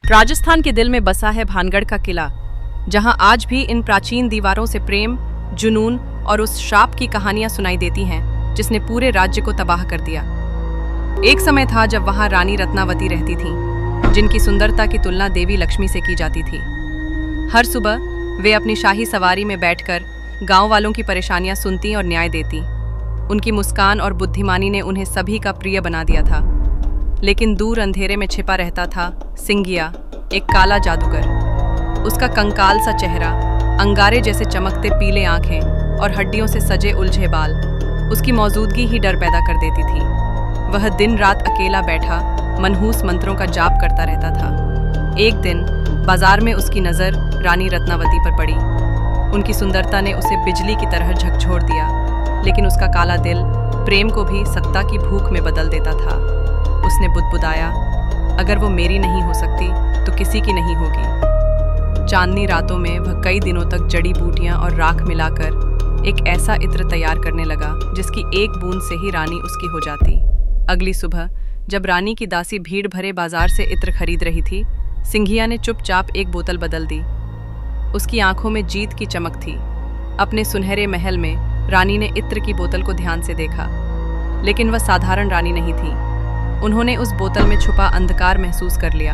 राजस्थान के दिल में बसा है भानगढ़ का किला, जहां आज भी इन प्राचीन दीवारों से प्रेम, जुनून और उस श्राप की कहानियां सुनाई देती हैं जिसने पूरे राज्य को तबाह कर दिया। एक समय था जब वहां रानी रत्नावती रहती थीं, जिनकी सुंदरता की तुलना देवी लक्ष्मी से की जाती थी। हर सुबह वे अपनी शाही सवारी में बैठकर गांव वालों की परेशानियां सुनती और न्याय देती। उनकी मुस्कान और बुद्धिमानी ने उन्हें सभी का प्रिय बना दिया था। लेकिन दूर अंधेरे में छिपा रहता था सिंगिया, एक काला जादूगर। उसका कंकाल सा चेहरा, अंगारे जैसे चमकते पीले आंखें और हड्डियों से सजे उलझे बाल उसकी मौजूदगी ही डर पैदा कर देती थी। वह दिन रात अकेला बैठा मनहूस मंत्रों का जाप करता रहता था। एक दिन बाजार में उसकी नज़र रानी रत्नावती पर पड़ी। उनकी सुंदरता ने उसे बिजली की तरह झकझोर दिया, लेकिन उसका काला दिल प्रेम को भी सत्ता की भूख में बदल देता था। उसने बुदबुदाया, अगर वो मेरी नहीं हो सकती तो किसी की नहीं होगी। चांदनी रातों में वह कई दिनों तक जड़ी बूटियां और राख मिलाकर एक ऐसा इत्र तैयार करने लगा जिसकी एक बूंद से ही रानी उसकी हो जाती। अगली सुबह जब रानी की दासी भीड़ भरे बाजार से इत्र खरीद रही थी, सिंघिया ने चुपचाप एक बोतल बदल दी। उसकी आंखों में जीत की चमक थी। अपने सुनहरे महल में रानी ने इत्र की बोतल को ध्यान से देखा, लेकिन वह साधारण रानी नहीं थी। उन्होंने उस बोतल में छुपा अंधकार महसूस कर लिया।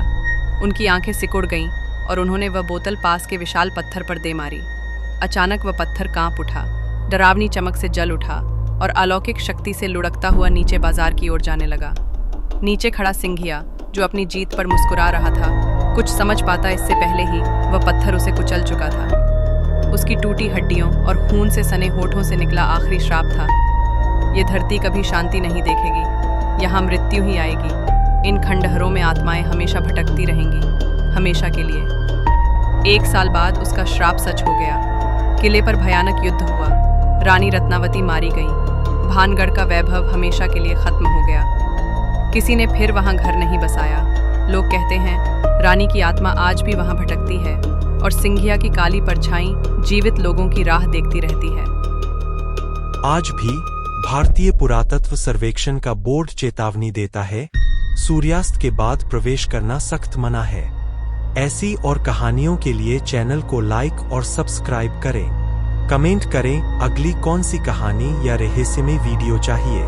उनकी आंखें सिकुड़ गईं और उन्होंने वह बोतल पास के विशाल पत्थर पर दे मारी। अचानक वह पत्थर कांप उठा, डरावनी चमक से जल उठा और अलौकिक शक्ति से लुढ़कता हुआ नीचे बाजार की ओर जाने लगा। नीचे खड़ा सिंघिया, जो अपनी जीत पर मुस्कुरा रहा था, कुछ समझ पाता इससे पहले ही वह पत्थर उसे कुचल चुका था। उसकी टूटी हड्डियों और खून से सने होठों से निकला आखिरी श्राप था, ये धरती कभी शांति नहीं देखेगी, यहाँ मृत्यु ही आएगी। इन खंडहरों में आत्माएं हमेशा भटकती रहेंगी, हमेशा के लिए। 1 साल बाद उसका श्राप सच हो गया। किले पर भयानक युद्ध हुआ, रानी रत्नावती मारी गई, भानगढ़ का वैभव हमेशा के लिए खत्म हो गया। किसी ने फिर वहां घर नहीं बसाया। लोग कहते हैं रानी की आत्मा आज भी वहां भटकती है और सिंघिया की काली परछाई जीवित लोगों की राह देखती रहती है। आज भी भारतीय पुरातत्व सर्वेक्षण का बोर्ड चेतावनी देता है, सूर्यास्त के बाद प्रवेश करना सख्त मना है। ऐसी और कहानियों के लिए चैनल को लाइक और सब्सक्राइब करें। कमेंट करें अगली कौन सी कहानी या रहस्यमय वीडियो चाहिए।